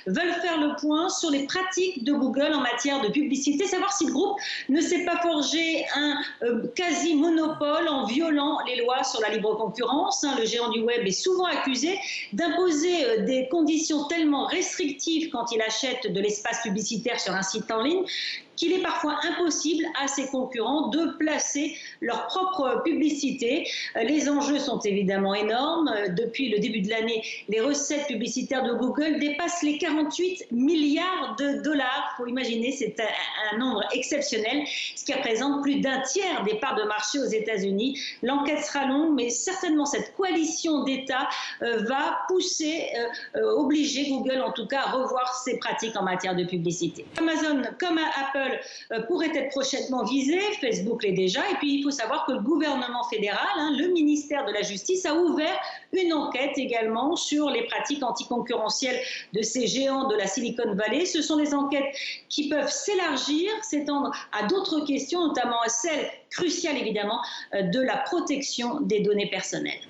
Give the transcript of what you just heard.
veulent faire le point sur les pratiques de Google en matière de publicité, savoir si le groupe ne s'est pas forgé un quasi-monopole en violant les lois sur la libre concurrence. Le géant du web est souvent accusé d'imposer des conditions tellement restrictives quand il achète de l'espace publicitaire sur un site en ligne qu'il est parfois impossible à ses concurrents de placer leur propre publicité. Les enjeux sont évidemment énormes. Depuis le début de l'année, les recettes publicitaires de Google dépassent les 48 milliards de dollars. Il faut imaginer, c'est un nombre exceptionnel, ce qui représente plus d'un tiers des parts de marché aux États-Unis. L'enquête sera longue, mais certainement cette coalition d'États va obliger Google en tout cas à revoir ses pratiques en matière de publicité. Amazon, comme Apple, pourrait être prochainement visé, Facebook l'est déjà, et puis il faut savoir que le gouvernement fédéral, le ministère de la Justice, a ouvert une enquête également sur les pratiques anticoncurrentielles de ces géants de la Silicon Valley. Ce sont des enquêtes qui peuvent s'étendre à d'autres questions, notamment à celle cruciale évidemment de la protection des données personnelles.